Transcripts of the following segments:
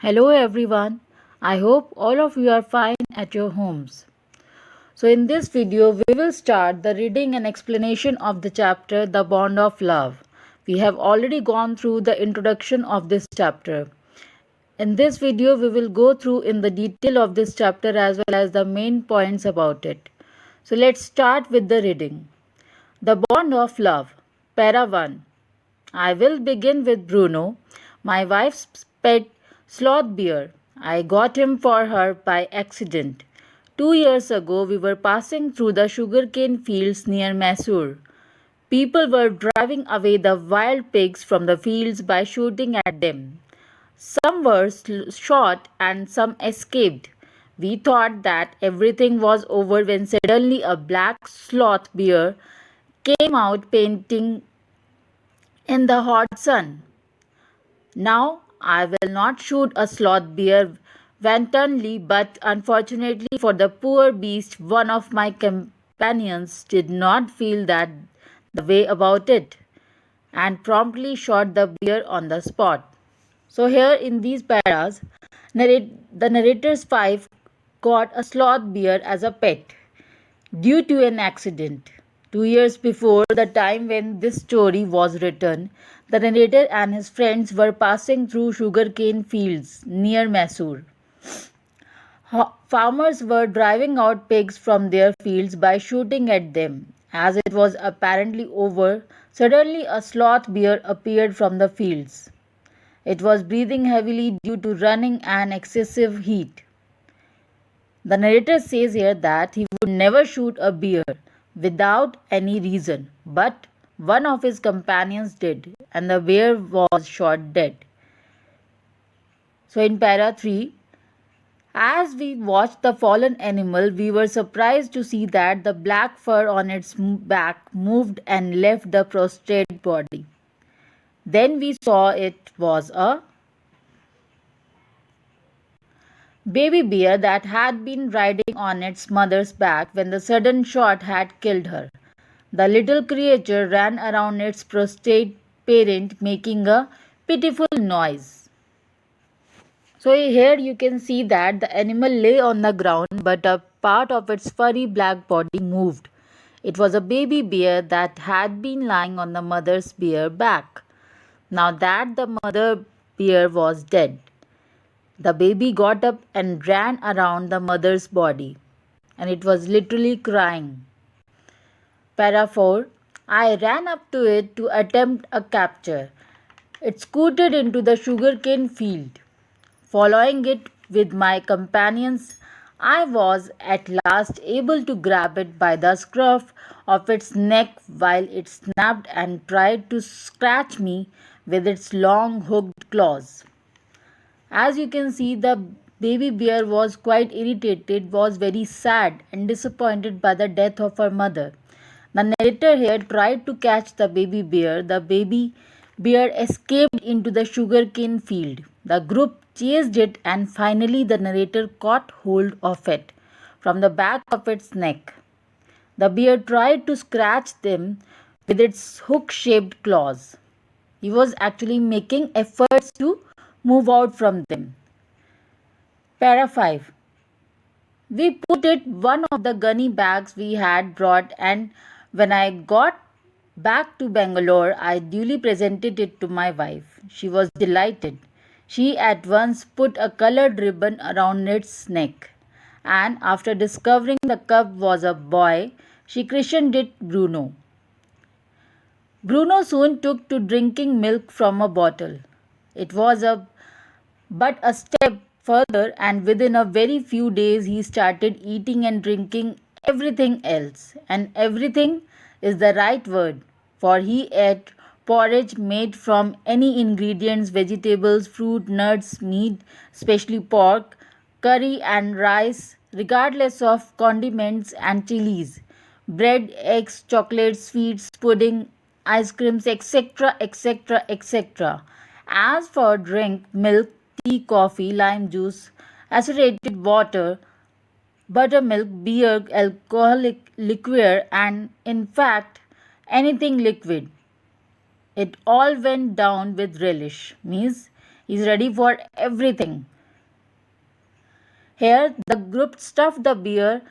Hello everyone. I hope all of you are fine at your homes. So in this video we will start the reading and explanation of the chapter The Bond of Love. We have already gone through the introduction of this chapter. In this video we will go through in the detail of this chapter as well as the main points about it. So let's start with the reading. The Bond of Love, Para 1. I will begin with Bruno, my wife's pet sloth bear. I got him for her by accident. 2 years ago, we were passing through the sugarcane fields near Mysore. People were driving away the wild pigs from the fields by shooting at them. Some were shot and some escaped. We thought that everything was over when suddenly a black sloth bear came out painting in the hot sun. Now I will not shoot a sloth bear wantonly, but unfortunately for the poor beast, one of my companions did not feel that the way about it and promptly shot the bear on the spot. So here in these paras, the narrator's wife got a sloth bear as a pet due to an accident. 2 years before the time when this story was written, the narrator and his friends were passing through sugarcane fields near Mysore. Farmers were driving out pigs from their fields by shooting at them. As it was apparently over, suddenly a sloth bear appeared from the fields. It was breathing heavily due to running and excessive heat. The narrator says here that he would never shoot a bear without any reason, but one of his companions did, and the bear was shot dead. So in para 3, as we watched the fallen animal, we were surprised to see that the black fur on its back moved and left the prostrate body. Then we saw it was a baby bear that had been riding on its mother's back when the sudden shot had killed her. The little creature ran around its prostrate parent, making a pitiful noise. So here you can see that the animal lay on the ground, but a part of its furry black body moved. It was a baby bear that had been lying on the mother's bear back. Now that the mother bear was dead, the baby got up and ran around the mother's body, and it was literally crying. Para 4. I ran up to it to attempt a capture. It scooted into the sugarcane field. Following it with my companions, I was at last able to grab it by the scruff of its neck while it snapped and tried to scratch me with its long hooked claws. As you can see, the baby bear was quite irritated, was very sad and disappointed by the death of her mother. The narrator here tried to catch the baby bear. The baby bear escaped into the sugarcane field. The group chased it and finally the narrator caught hold of it from the back of its neck. The bear tried to scratch them with its hook-shaped claws. He was actually making efforts to move out from them. Para 5. We put it one of the gunny bags we had brought, and when I got back to Bangalore, I duly presented it to my wife. She was delighted. She at once put a colored ribbon around its neck, and after discovering the cub was a boy, she christened it Bruno. Bruno soon took to drinking milk from a bottle. It was but a step further, and within a very few days he started eating and drinking everything else. And everything is the right word, for he ate porridge made from any ingredients, vegetables, fruit, nuts, meat, especially pork, curry and rice, regardless of condiments and chilies, bread, eggs, chocolates, sweets, pudding, ice creams, etc., etc., etc. As for drink, milk, tea, coffee, lime juice, acidulated water, buttermilk, beer, alcoholic liquor, and in fact anything liquid, it all went down with relish. Means he's ready for everything. Here, the group stuffed the bear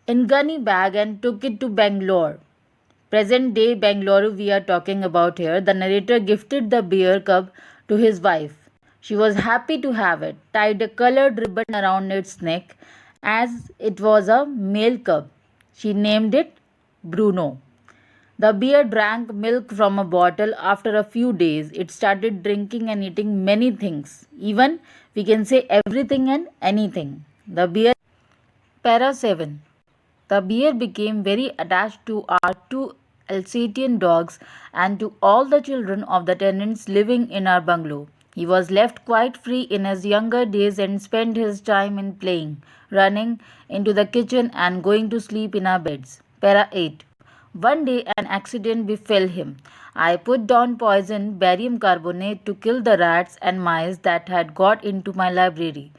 in gunny bag and took it to Bangalore. Present day Bangalore we are talking about here. The narrator gifted the bear cub to his wife. She was happy to have it, tied a colored ribbon around its neck as it was a male cub. She named it Bruno. The bear drank milk from a bottle. After a few days, it started drinking and eating many things. Even we can say everything and anything. The bear. Para 7. The bear became very attached to our two Alsatian dogs and to all the children of the tenants living in our bungalow. He was left quite free in his younger days and spent his time in playing, running into the kitchen and going to sleep in our beds. Para 8. One day an accident befell him. I put down poison barium carbonate to kill the rats and mice that had got into my library.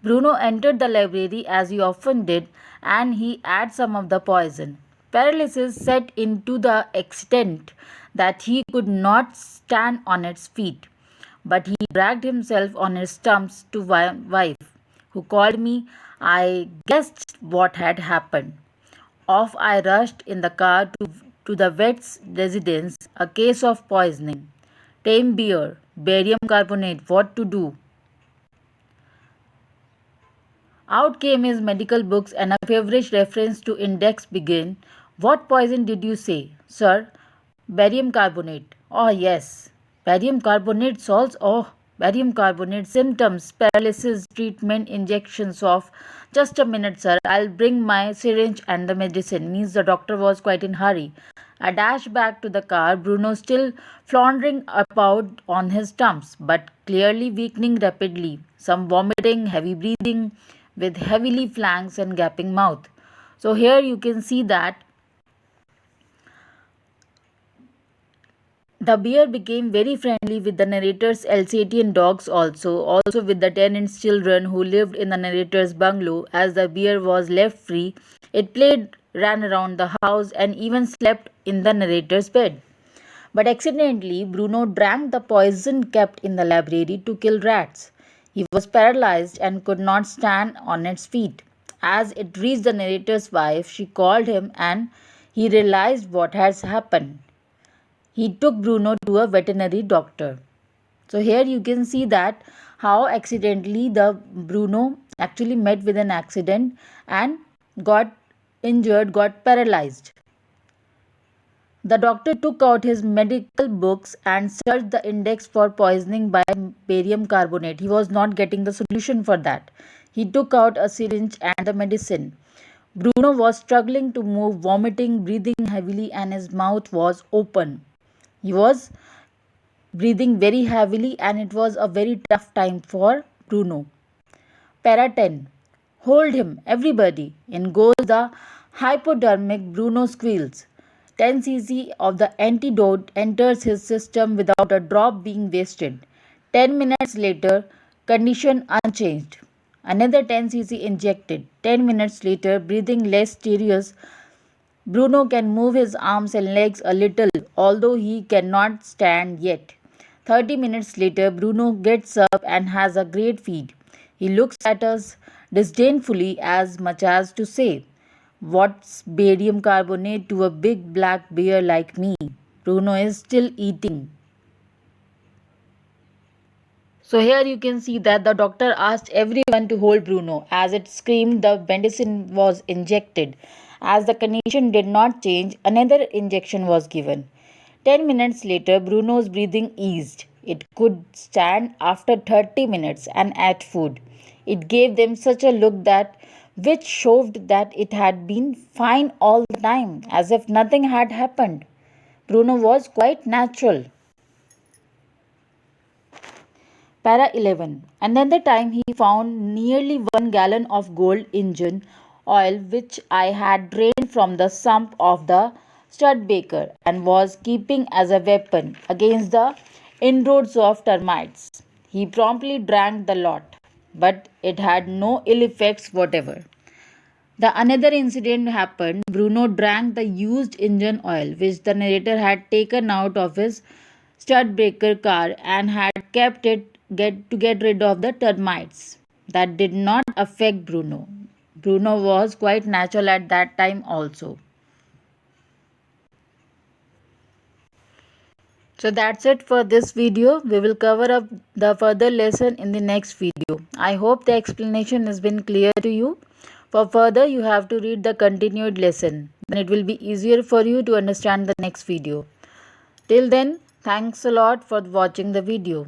Bruno entered the library as he often did and he had some of the poison. Paralysis set in to the extent that he could not stand on his feet. But he dragged himself on his stumps to wife, who called me. I guessed what had happened. Off I rushed in the car to the vet's residence, a case of poisoning. Tame beer, barium carbonate, what to do? Out came his medical books and a feverish reference to index began. What poison did you say, sir? Barium carbonate. Oh, yes. Barium carbonate salts. Oh, barium carbonate symptoms, paralysis, treatment, injections of. Just a minute, sir. I'll bring my syringe and the medicine. Means the doctor was quite in hurry. I dashed back to the car, Bruno still floundering about on his stumps, but clearly weakening rapidly. Some vomiting, heavy breathing, with heavily flanks and gaping mouth. So here you can see that the bear became very friendly with the narrator's Alsatian dogs also with the tenants' children who lived in the narrator's bungalow. As the bear was left free, it played, ran around the house, and even slept in the narrator's bed. But accidentally, Bruno drank the poison kept in the library to kill rats. He was paralyzed and could not stand on its feet. As it reached the narrator's wife, she called him and he realized what has happened. He took Bruno to a veterinary doctor. So here you can see that how accidentally the Bruno actually met with an accident and got injured, got paralyzed. The doctor took out his medical books and searched the index for poisoning by barium carbonate. He was not getting the solution for that. He took out a syringe and the medicine. Bruno was struggling to move, vomiting, breathing heavily, and his mouth was open. He was breathing very heavily, and it was a very tough time for Bruno. Para 10. Hold him, everybody. In goes the hypodermic. Bruno squeals. 10 cc of the antidote enters his system without a drop being wasted. 10 minutes later, condition unchanged. Another 10 cc injected. 10 minutes later, breathing less serious. Bruno can move his arms and legs a little, although he cannot stand yet. 30 minutes later, Bruno gets up and has a great feed. He looks at us disdainfully, as much as to say, "What's barium carbonate to a big black bear like me?" Bruno is still eating. So here you can see that the doctor asked everyone to hold Bruno. As it screamed, the medicine was injected. As the condition did not change, another injection was given. 10 minutes later, Bruno's breathing eased. It could stand after 30 minutes and ate food. It gave them such a look that which showed that it had been fine all the time, as if nothing had happened. Bruno was quite natural. Para 11. Another time he found nearly 1 gallon of gold engine oil which I had drained from the sump of the Studebaker and was keeping as a weapon against the inroads of termites. He promptly drank the lot, but it had no ill effects whatever. The another incident happened. Bruno drank the used engine oil which the narrator had taken out of his Studebaker car and had kept it to get rid of the termites. That did not affect Bruno. Bruno was quite natural at that time also. So that's it for this video. We will cover up the further lesson in the next video. I hope the explanation has been clear to you. For further, you have to read the continued lesson. Then it will be easier for you to understand the next video. Till then, thanks a lot for watching the video.